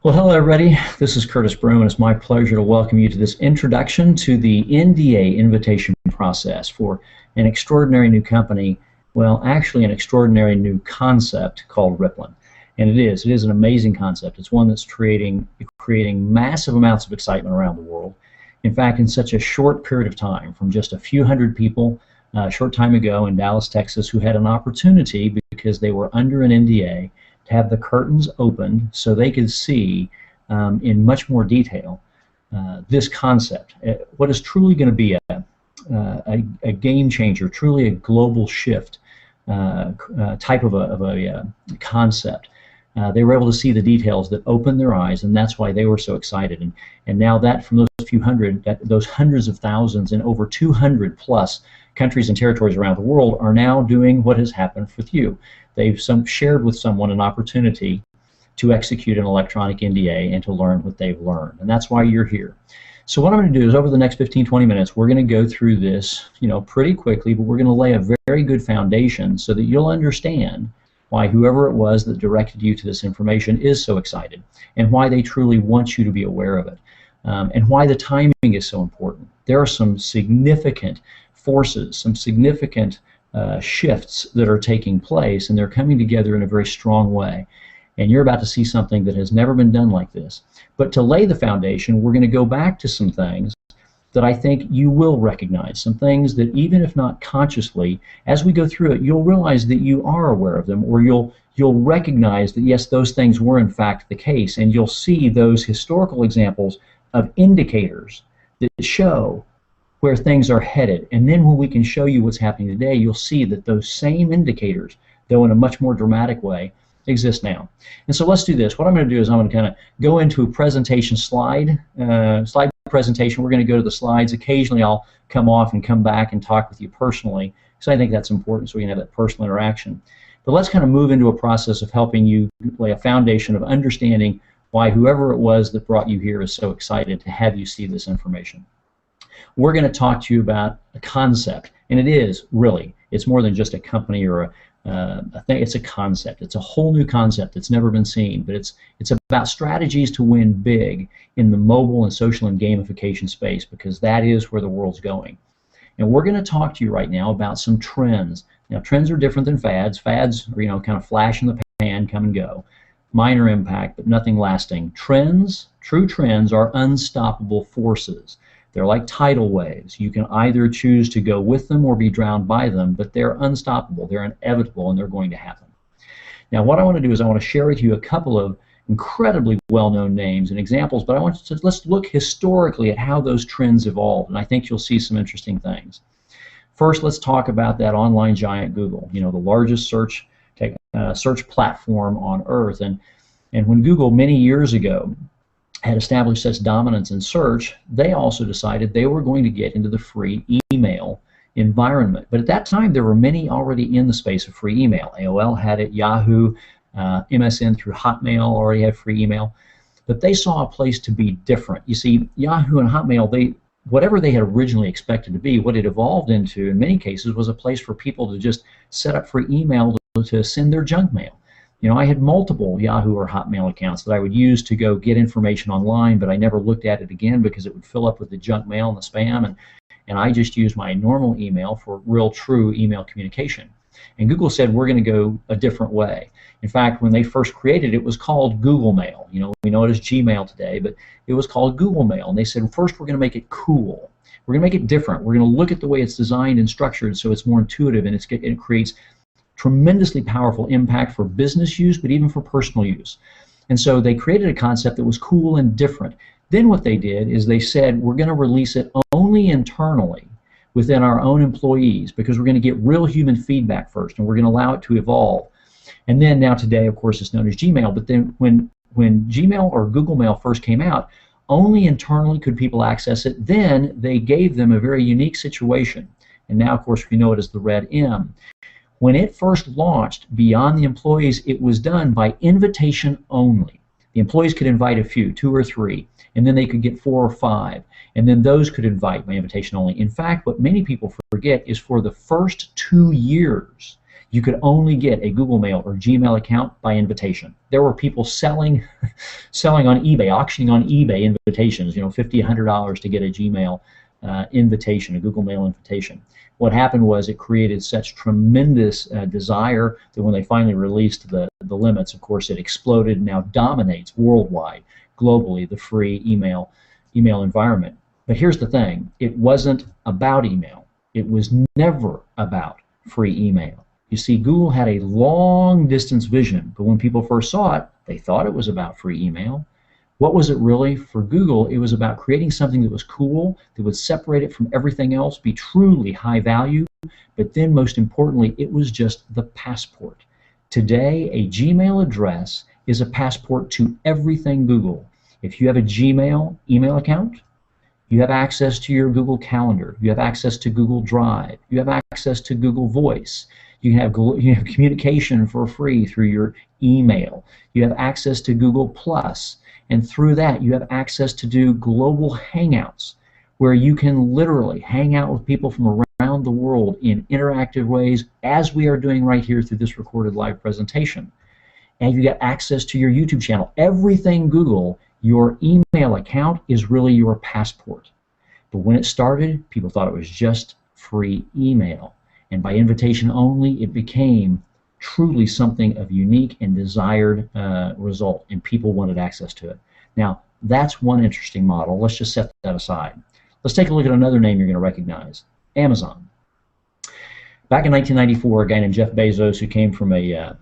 Well, hello, everybody. This is Curtis Broom, and it's my pleasure to welcome you to this introduction to the NDA invitation process for an extraordinary new company. Well, actually, an extraordinary new concept called Rippln. And it is an amazing concept. It's one that's creating massive amounts of excitement around the world. In fact, in such a short period of time, from just a few hundred people a short time ago in Dallas, Texas, who had an opportunity because they were under an NDA to have the curtains opened so they could see in much more detail this concept, what is truly going to be a game changer, truly a global shift type of a concept. They were able to see the details that opened their eyes, and that's why they were so excited. And now that from those few hundred, those hundreds of thousands in over 200 plus countries and territories around the world are now doing what has happened with you. They've shared with someone an opportunity to execute an electronic NDA and to learn what they've learned. And that's why you're here. So what I'm going to do is over the next 15-20 minutes, we're going to go through this, pretty quickly, but we're going to lay a very good foundation so that you'll understand why whoever it was that directed you to this information is so excited, and why they truly want you to be aware of it, and why the timing is so important. There are some significant forces, some significant shifts that are taking place, and they're coming together in a very strong way. And you're about to see something that has never been done like this. But to lay the foundation, we're going to go back to some things that I think you will recognize, some things that even if not consciously, as we go through it, you'll realize that you are aware of them, or you'll recognize that yes, those things were in fact the case, and you'll see those historical examples of indicators that show where things are headed. And then when we can show you what's happening today, you'll see that those same indicators, though in a much more dramatic way, exist now. And so let's do this. What I'm going to do is I'm going to kind of go into a presentation slide presentation. We're going to go to the slides. Occasionally I'll come off and come back and talk with you personally, because I think that's important so we can have that personal interaction. But let's kind of move into a process of helping you lay a foundation of understanding why whoever it was that brought you here is so excited to have you see this information. We're going to talk to you about a concept, and it's more than just a company or a thing. It's a concept. It's a whole new concept that's never been seen, but it's about strategies to win big in the mobile and social and gamification space, because that is where the world's going. And we're going to talk to you right now about some trends. Now, trends are different than fads. Fads are, kind of flash in the pan, come and go. Minor impact, but nothing lasting. Trends, true trends, are unstoppable forces. They're like tidal waves. You can either choose to go with them or be drowned by them, but they're unstoppable, they're inevitable, and they're going to happen. Now, what I want to do is I want to share with you a couple of incredibly well-known names and examples, but let's look historically at how those trends evolved, and I think you'll see some interesting things. First, let's talk about that online giant Google, the largest search platform on earth. And when Google many years ago had established such dominance in search, they also decided they were going to get into the free email environment. But at that time, there were many already in the space of free email. AOL had it, Yahoo, MSN through Hotmail already had free email. But they saw a place to be different. You see, Yahoo and Hotmail, whatever they had originally expected to be, what it evolved into in many cases was a place for people to just set up free email to send their junk mail. I had multiple Yahoo or Hotmail accounts that I would use to go get information online, but I never looked at it again because it would fill up with the junk mail and the spam, and I just used my normal email for real, true email communication. And Google said, we're going to go a different way. In fact, when they first created it, it was called Google Mail. We know it as Gmail today, but it was called Google Mail. And they said, first, we're going to make it cool. We're going to make it different. We're going to look at the way it's designed and structured so it's more intuitive, and it creates tremendously powerful impact for business use, but even for personal use. And so they created a concept that was cool and different. Then what they did is they said, we're going to release it only internally within our own employees, because we're going to get real human feedback first, and we're going to allow it to evolve. And then now today, of course, it's known as Gmail. But then when Gmail or Google Mail first came out, only internally could people access it. Then they gave them a very unique situation. And now, of course, we know it as the red M. When it first launched beyond the employees, it was done by invitation only. The employees could invite a few, 2 or 3, and then they could get 4 or 5, and then those could invite by invitation only. In fact, what many people forget is for the first 2 years, You could only get a Google Mail or Gmail account by invitation. There were people selling on eBay, auctioning on eBay invitations, $50, $100 to get a Gmail invitation, a Google Mail invitation. What happened was it created such tremendous desire that when they finally released the limits, of course, it exploded and now dominates worldwide, globally, the free email environment. But here's the thing, it wasn't about email. It was never about free email. You see, Google had a long distance vision, but when people first saw it, they thought it was about free email. What was it really? For Google, it was about creating something that was cool, that would separate it from everything else, be truly high value, but then most importantly, it was just the passport. Today, a Gmail address is a passport to everything Google. If you have a Gmail email account, you have access to your Google Calendar, you have access to Google Drive, you have access to Google Voice, you have communication for free through your email, you have access to Google Plus, and through that you have access to do global hangouts where you can literally hang out with people from around the world in interactive ways, as we are doing right here through this recorded live presentation. And you get access to your YouTube channel. Everything Google, your email account is really your passport. But when it started, people thought it was just free email. And by invitation only, it became truly something of unique and desired result, and people wanted access to it. Now, that's one interesting model. Let's just set that aside. Let's take a look at another name you're going to recognize, Amazon. Back in 1994, a guy named Jeff Bezos, who came from a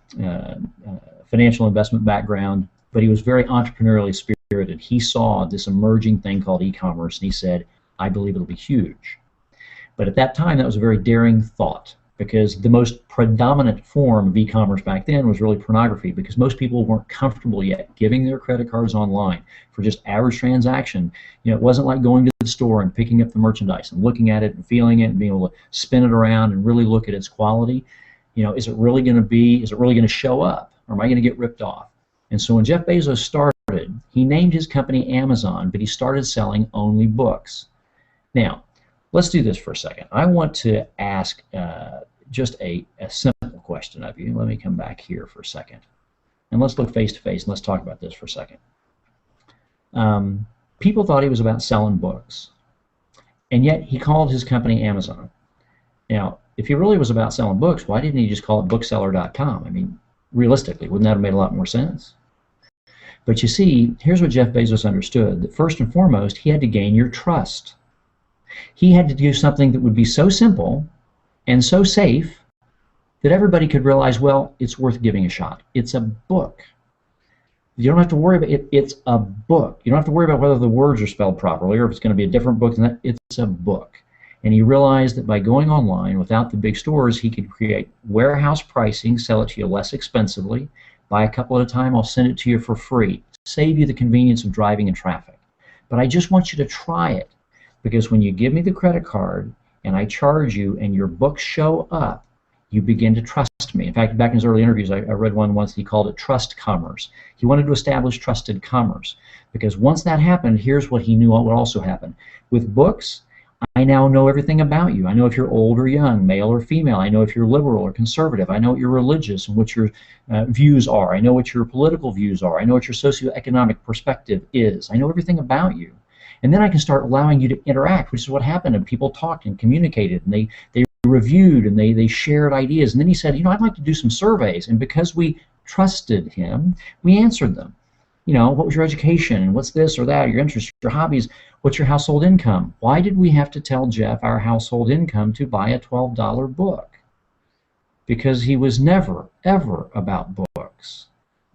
financial investment background, but he was very entrepreneurially spirited. He saw this emerging thing called e-commerce, and he said, I believe it'll be huge. But at that time, that was a very daring thought, because the most predominant form of e-commerce back then was really pornography, because most people weren't comfortable yet giving their credit cards online for just average transaction. It wasn't like going to the store and picking up the merchandise and looking at it and feeling it and being able to spin it around and really look at its quality. Is it really going to show up, or am I going to get ripped off? And so when Jeff Bezos started, he named his company Amazon, but he started selling only books. Now, let's do this for a second. I want to ask just a simple question of you. Let me come back here for a second. And let's look face to face and let's talk about this for a second. People thought he was about selling books, and yet he called his company Amazon. Now, if he really was about selling books, why didn't he just call it bookseller.com? I mean, realistically, wouldn't that have made a lot more sense? But you see, here's what Jeff Bezos understood, that first and foremost, he had to gain your trust. He had to do something that would be so simple and so safe that everybody could realize, well, it's worth giving a shot. It's a book. You don't have to worry about it. It's a book. You don't have to worry about whether the words are spelled properly or if it's going to be a different book than that. It's a book. And he realized that by going online without the big stores, he could create warehouse pricing, sell it to you less expensively, buy a couple at a time, I'll send it to you for free, save you the convenience of driving in traffic. But I just want you to try it, because when you give me the credit card and I charge you and your books show up, you begin to trust me. In fact, back in his early interviews, I read one once, he called it trust commerce. He wanted to establish trusted commerce, because once that happened, here's what he knew what would also happen. With books, I now know everything about you. I know if you're old or young, male or female. I know if you're liberal or conservative. I know what you're religious and what your views are. I know what your political views are. I know what your socioeconomic perspective is. I know everything about you. And then I can start allowing you to interact, which is what happened. And people talked and communicated, and they reviewed, and they shared ideas. And then he said, I'd like to do some surveys. And because we trusted him, we answered them. What was your education? What's this or that? Your interests, your hobbies? What's your household income? Why did we have to tell Jeff our household income to buy a $12 book? Because he was never, ever about books.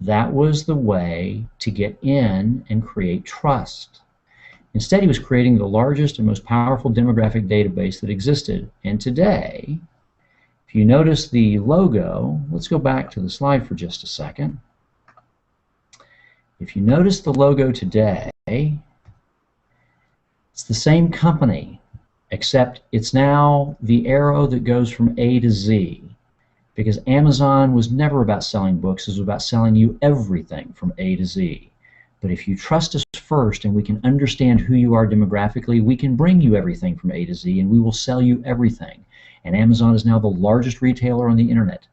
That was the way to get in and create trust. Instead, he was creating the largest and most powerful demographic database that existed. And today, if you notice the logo, let's go back to the slide for just a second. If you notice the logo today, it's the same company, except it's now the arrow that goes from A to Z, because Amazon was never about selling books. It was about selling you everything from A to Z. But if you trust us first and we can understand who you are demographically, we can bring you everything from A to Z, and we will sell you everything. And Amazon is now the largest retailer on the internet.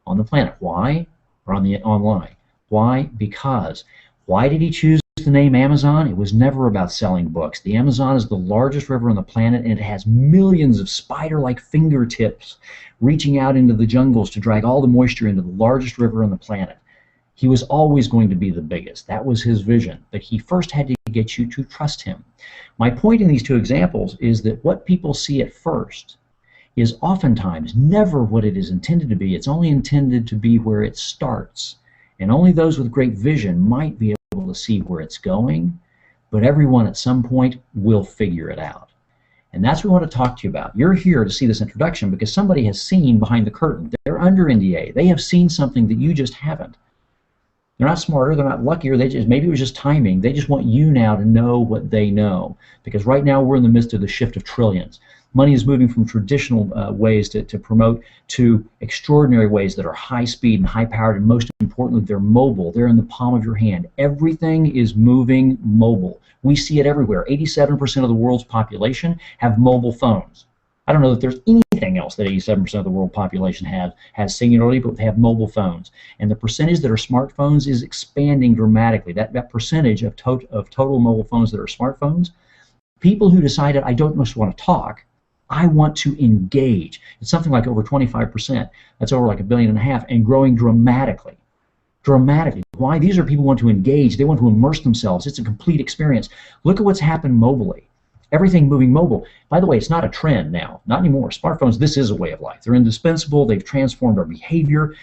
on the planet. Why? Or on the online. Why? Because. Why did he choose the name Amazon? It was never about selling books. The Amazon is the largest river on the planet, and it has millions of spider-like fingertips reaching out into the jungles to drag all the moisture into the largest river on the planet. He was always going to be the biggest. That was his vision. But he first had to get you to trust him. My point in these two examples is that what people see at first is oftentimes never what it is intended to be. It's only intended to be where it starts. And only those with great vision might be able to see where it's going, but everyone at some point will figure it out. And that's what we want to talk to you about. You're here to see this introduction because somebody has seen behind the curtain. They're under NDA. They have seen something that you just haven't. They're not smarter, they're not luckier, maybe it was just timing. They just want you now to know what they know. Because right now we're in the midst of the shift of trillions. Money is moving from traditional ways to promote to extraordinary ways that are high speed and high powered, and most importantly, they're mobile. They're in the palm of your hand. Everything is moving mobile. We see it everywhere. 87% of the world's population have mobile phones. I don't know that there's anything else that 87% of the world population has singularly, but they have mobile phones. And the percentage that are smartphones is expanding dramatically. That percentage of total mobile phones that are smartphones, people who decided, I don't just want to talk, I want to engage. It's something like over 25%. That's over like 1.5 billion and growing dramatically. Dramatically. Why? These are people who want to engage. They want to immerse themselves. It's a complete experience. Look at what's happened mobily. Everything moving mobile. By the way, it's not a trend now. Not anymore. Smartphones, this is a way of life. They're indispensable. They've transformed our behavior.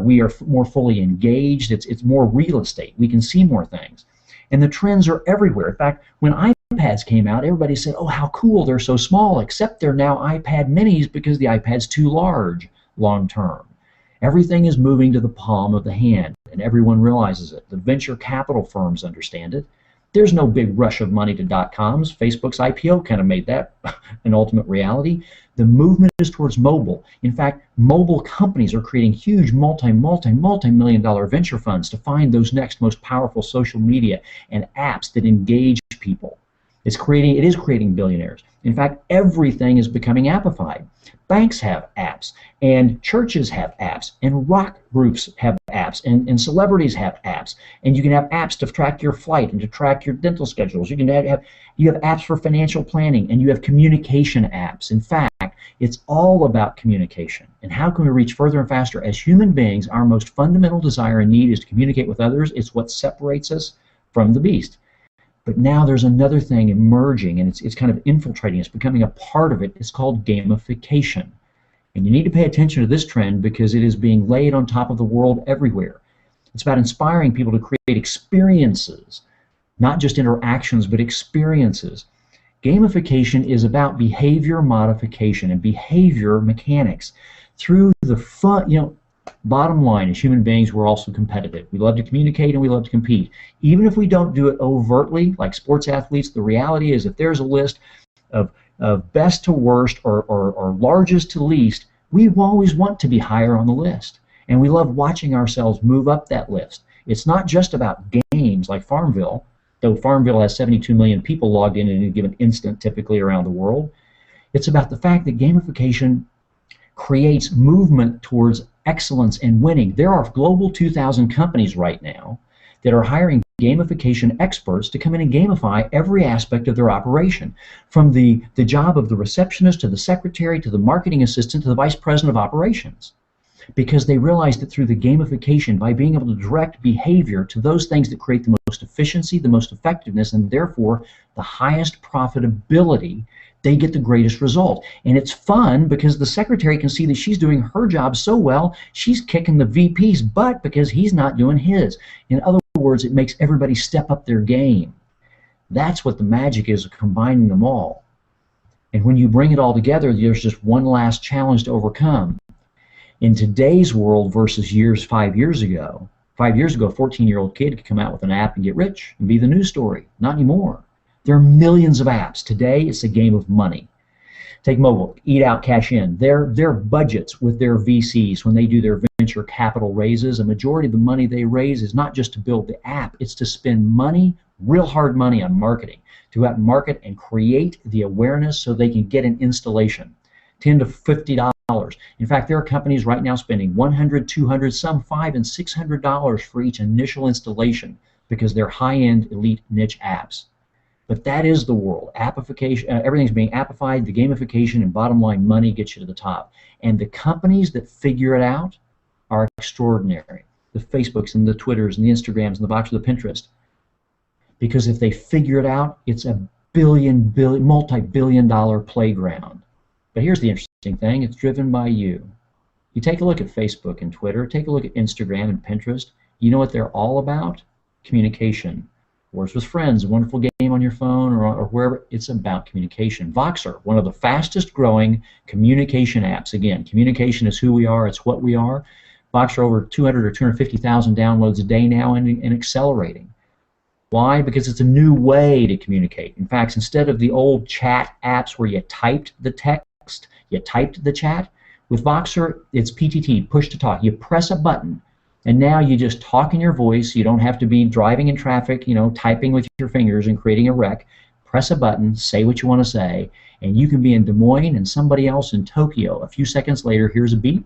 We are more fully engaged. It's more real estate. We can see more things. And the trends are everywhere. In fact, when iPads came out, everybody said, oh, how cool, they're so small, except they're now iPad minis because the iPad's too large long term. Everything is moving to the palm of the hand, and everyone realizes it. The venture capital firms understand it. There's no big rush of money to .coms. Facebook's IPO kind of made that an ultimate reality. The movement is towards mobile. In fact, mobile companies are creating huge multi-million dollar venture funds to find those next most powerful social media and apps that engage people. It is creating billionaires. In fact, everything is becoming appified. Banks have apps, and churches have apps, and rock groups have apps, and celebrities have apps, and you can have apps to track your flight and to track your dental schedules. You have apps for financial planning, and you have communication apps. In fact, it's all about communication. And how can we reach further and faster? As human beings, our most fundamental desire and need is to communicate with others. It's what separates us from the beast. But now there's another thing emerging, and it's kind of infiltrating. It's becoming a part of it. It's called gamification. And you need to pay attention to this trend because it is being laid on top of the world everywhere. It's about inspiring people to create experiences, not just interactions, but experiences. Gamification is about behavior modification and behavior mechanics. Through the fun, bottom line, as human beings, we're also competitive. We love to communicate and we love to compete. Even if we don't do it overtly, like sports athletes, the reality is if there's a list of best to worst or largest to least, we always want to be higher on the list. And we love watching ourselves move up that list. It's not just about games like Farmville, though Farmville has 72 million people logged in any given instant typically around the world. It's about the fact that gamification creates movement towards excellence and winning. There are global 2,000 companies right now that are hiring gamification experts to come in and gamify every aspect of their operation, from the job of the receptionist to the secretary to the marketing assistant to the vice president of operations, because they realize that through the gamification, by being able to direct behavior to those things that create the most efficiency, the most effectiveness, and therefore the highest profitability, they get the greatest result. And it's fun because the secretary can see that she's doing her job so well, she's kicking the VP's butt because he's not doing his. In other words, it makes everybody step up their game. That's what the magic is of combining them all. And when you bring it all together, there's just one last challenge to overcome. In today's world versus 5 years ago, a 14-year-old kid could come out with an app and get rich and be the news story. Not anymore. There are millions of apps. Today, it's a game of money. Take mobile, eat out, cash in. Their budgets with their VCs, when they do their venture capital raises, a majority of the money they raise is not just to build the app, it's to spend money, real hard money on marketing, to go out and market and create the awareness so they can get an installation. $10 to $50 In fact, there are companies right now spending $100, $200, some $500 and $600 for each initial installation because they're high-end elite niche apps. But that is the world. Appification, everything's being appified. The gamification and bottom line money gets you to the top. And the companies that figure it out are extraordinary. The Facebooks and the Twitters and the Instagrams and the Voxer, the Pinterest. Because if they figure it out, it's a multi-billion dollar playground. But here's the interesting thing. It's driven by you. You take a look at Facebook and Twitter. Take a look at Instagram and Pinterest. You know what they're all about? Communication. Words with friends, a wonderful game on your phone or wherever. It's about communication. Voxer, one of the fastest growing communication apps. Again, communication is who we are, it's what we are. Voxer over 200 or 250,000 downloads a day now and accelerating. Why? Because it's a new way to communicate. In fact, instead of the old chat apps where you typed the text, you typed the chat, with Voxer, it's PTT, push to talk. You press a button, and now you just talk in your voice. You don't have to be driving in traffic, typing with your fingers and creating a wreck. Press a button, say what you want to say, and you can be in Des Moines and somebody else in Tokyo. A few seconds later, here's a beep.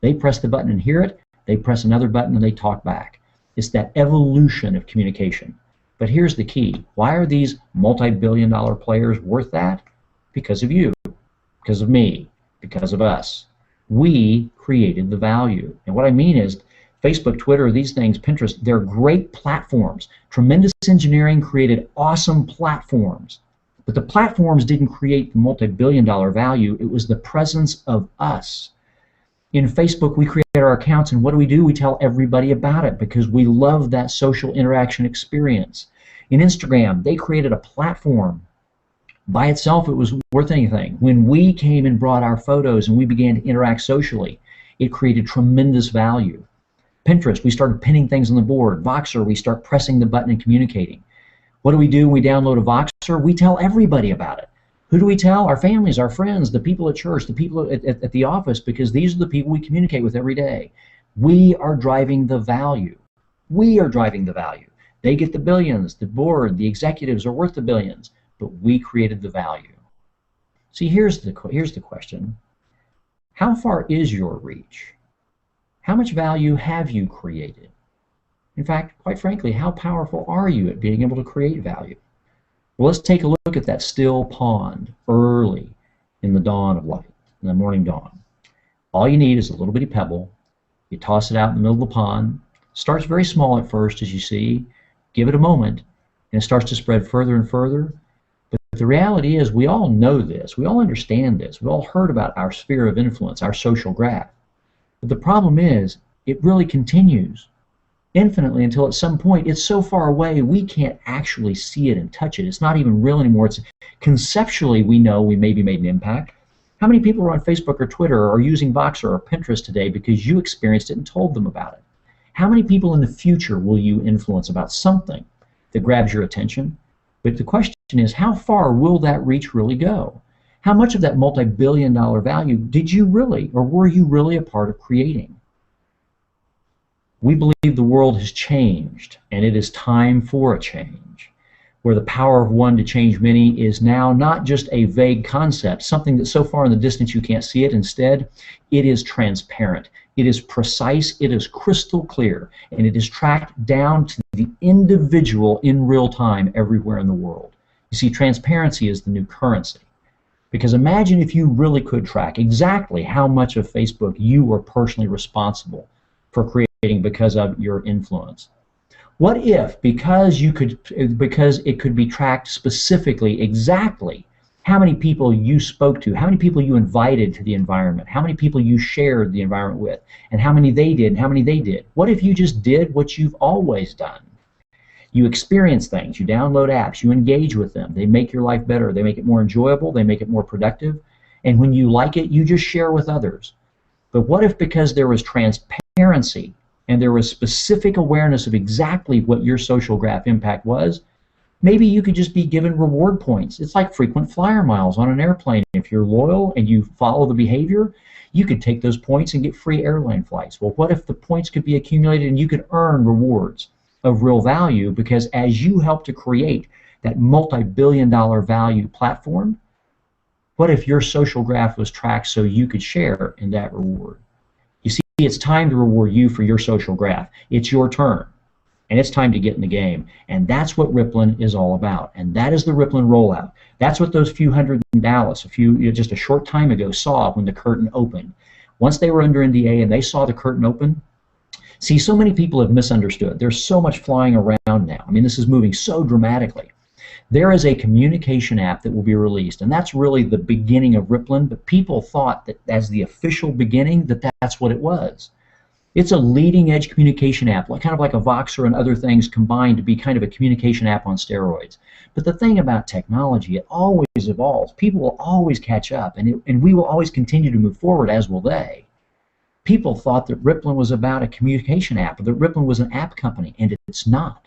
They press the button and hear it. They press another button and they talk back. It's that evolution of communication. But here's the key. Why are these multi-billion dollar players worth that? Because of you, because of me, because of us. We created the value. And what I mean is, Facebook, Twitter, these things, Pinterest, they're great platforms. Tremendous engineering created awesome platforms. But the platforms didn't create the multi-billion dollar value. It was the presence of us. In Facebook, we create our accounts, and what do? We tell everybody about it because we love that social interaction experience. In Instagram, they created a platform. By itself, it was worth anything. When we came and brought our photos and we began to interact socially, it created tremendous value. Pinterest, we started pinning things on the board. Voxer, we start pressing the button and communicating. What do? When we download a Voxer, we tell everybody about it. Who do we tell? Our families, our friends, the people at church, the people at the office, because these are the people we communicate with every day. We are driving the value. We are driving the value. They get the billions. The board, the executives are worth the billions, but we created the value. See, here's the question. How far is your reach? How much value have you created? In fact, quite frankly, how powerful are you at being able to create value? Well, let's take a look at that still pond early in the dawn of light, in the morning dawn. All you need is a little bitty pebble. You toss it out in the middle of the pond. Starts very small at first, as you see. Give it a moment, and it starts to spread further and further. But the reality is, we all know this. We all understand this. We've all heard about our sphere of influence, our social graph. But the problem is, it really continues infinitely until at some point it's so far away we can't actually see it and touch it. It's not even real anymore. It's conceptually we know we maybe made an impact. How many people are on Facebook or Twitter or are using Voxer or Pinterest today because you experienced it and told them about it? How many people in the future will you influence about something that grabs your attention? But the question is, how far will that reach really go? How much of that multi-billion dollar value did you really, or were you really a part of creating? We believe the world has changed, and it is time for a change, where the power of one to change many is now not just a vague concept, something that's so far in the distance you can't see it. Instead, it is transparent, it is precise, it is crystal clear, and it is tracked down to the individual in real time everywhere in the world. You see, transparency is the new currency. Because imagine if you really could track exactly how much of Facebook you were personally responsible for creating because of your influence. What if, because it could be tracked specifically, exactly how many people you spoke to, how many people you invited to the environment, how many people you shared the environment with, and how many they did and how many they did? What if you just did what you've always done? You experience things, you download apps, you engage with them, they make your life better, they make it more enjoyable, they make it more productive, and when you like it, you just share with others. But what if, because there was transparency and there was specific awareness of exactly what your social graph impact was, maybe you could just be given reward points. It's like frequent flyer miles on an airplane. If you're loyal and you follow the behavior, you could take those points and get free airline flights. Well, what if the points could be accumulated and you could earn rewards of real value, because as you help to create that multi-billion dollar value platform, What if your social graph was tracked so you could share in that reward? You see, it's time to reward you for your social graph. It's your turn, and it's time to get in the game. And that's what Rippln is all about. And that is the Rippln rollout. That's what those few hundred in Dallas, just a short time ago, saw when the curtain opened. Once they were under NDA and they saw the curtain open, see, so many people have misunderstood. There's so much flying around now. I mean, this is moving so dramatically. There is a communication app that will be released, and that's really the beginning of Rippln, but people thought that as the official beginning that that's what it was. It's a leading edge communication app, kind of like a Voxer and other things combined to be kind of a communication app on steroids. But the thing about technology, it always evolves. People will always catch up, and we will always continue to move forward, as will they. People thought that Rippln was about a communication app, or that Rippln was an app company, and it's not.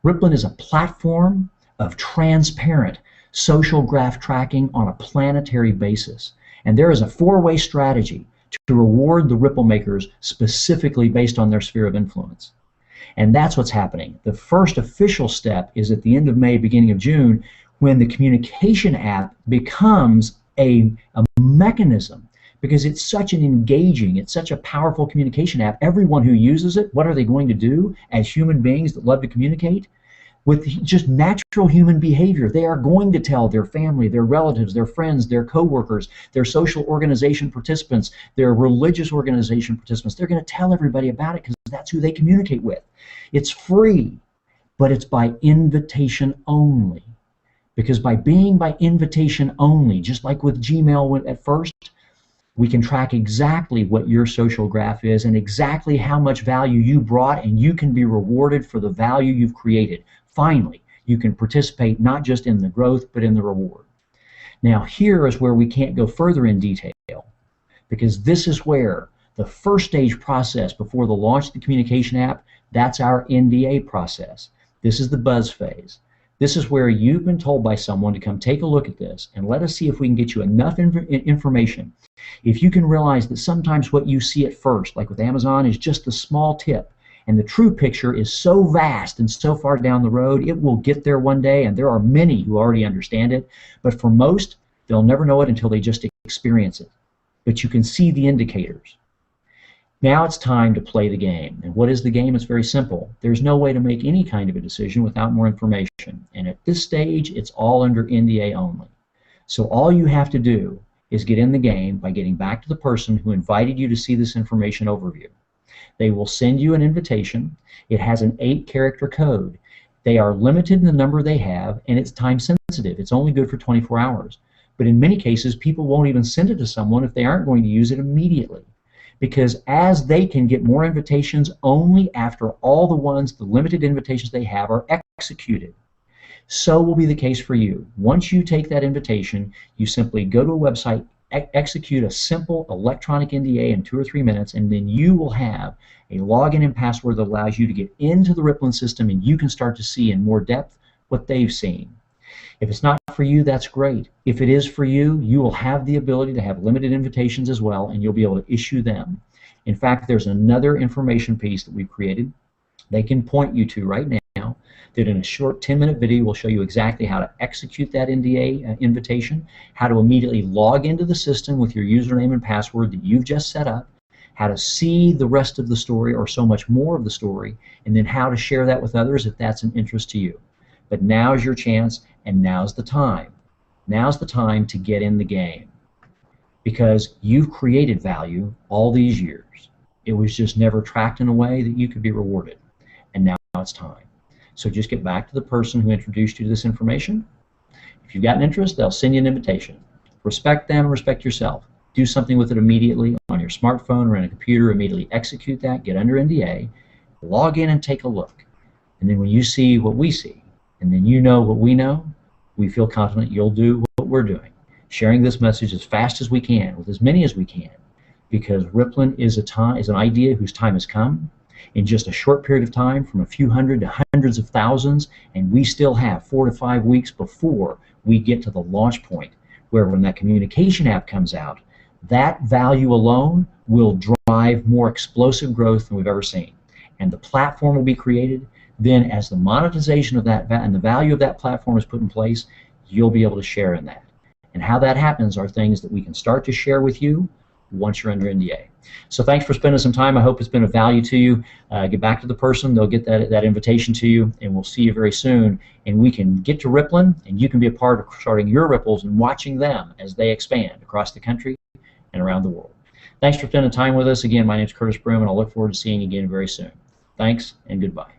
Rippln is a platform of transparent social graph tracking on a planetary basis. And there is a four-way strategy to reward the Ripple makers specifically based on their sphere of influence. And that's what's happening. The first official step is at the end of May, beginning of June, when the communication app becomes a mechanism, because it's such an engaging, it's such a powerful communication app. Everyone who uses it, what are they going to do as human beings that love to communicate? With just natural human behavior, they are going to tell their family, their relatives, their friends, their coworkers, their social organization participants, their religious organization participants. They're going to tell everybody about it because that's who they communicate with. It's free, but it's by invitation only. Because by being by invitation only, just like with Gmail at first, we can track exactly what your social graph is and exactly how much value you brought, and you can be rewarded for the value you've created. Finally, you can participate not just in the growth, but in the reward. Now, here is where we can't go further in detail, because this is where the first stage process before the launch of the communication app, that's our NDA process. This is the buzz phase. This is where you've been told by someone to come take a look at this and let us see if we can get you enough information. If you can realize that sometimes what you see at first, like with Amazon, is just a small tip, and the true picture is so vast and so far down the road, it will get there one day, and there are many who already understand it, but for most, they'll never know it until they just experience it. But you can see the indicators. Now it's time to play the game. And what is the game? It's very simple. There's no way to make any kind of a decision without more information. And at this stage, it's all under NDA only. So all you have to do is get in the game by getting back to the person who invited you to see this information overview. They will send you an invitation. It has an 8-character code. They are limited in the number they have, and it's time sensitive. It's only good for 24 hours. But in many cases, people won't even send it to someone if they aren't going to use it immediately. Because as they can get more invitations only after all the limited invitations they have are executed. So will be the case for you. Once you take that invitation, you simply go to a website, execute a simple electronic NDA in 2 or 3 minutes, and then you will have a login and password that allows you to get into the Rippln system, and you can start to see in more depth what they've seen. If it's not for you, that's great. If it is for you, you will have the ability to have limited invitations as well, and you'll be able to issue them. In fact, there's another information piece that we've created they can point you to right now that in a short 10-minute video will show you exactly how to execute that NDA invitation, how to immediately log into the system with your username and password that you've just set up, how to see the rest of the story or so much more of the story, and then how to share that with others if that's an interest to you. But now's your chance, and now's the time. Now's the time to get in the game, because you've created value all these years. It was just never tracked in a way that you could be rewarded, and now it's time. So just get back to the person who introduced you to this information. If you've got an interest, they'll send you an invitation. Respect them, respect yourself. Do something with it immediately on your smartphone or on a computer. Immediately execute that, get under NDA, log in and take a look. And then when you see what we see, and then you know what we know, we feel confident you'll do what we're doing, sharing this message as fast as we can, with as many as we can, because Rippln is an idea whose time has come. In just a short period of time, from a few hundred to hundreds of thousands, and we still have 4 to 5 weeks before we get to the launch point, where when that communication app comes out, that value alone will drive more explosive growth than we've ever seen. And the platform will be created. Then as the monetization of that and the value of that platform is put in place, you'll be able to share in that. And how that happens are things that we can start to share with you once you're under NDA. So thanks for spending some time. I hope it's been of value to you. Get back to the person. They'll get that invitation to you, and we'll see you very soon. And we can get to Rippln, and you can be a part of starting your Ripples and watching them as they expand across the country and around the world. Thanks for spending time with us. Again, my name is Curtis Broom, and I'll look forward to seeing you again very soon. Thanks, and goodbye.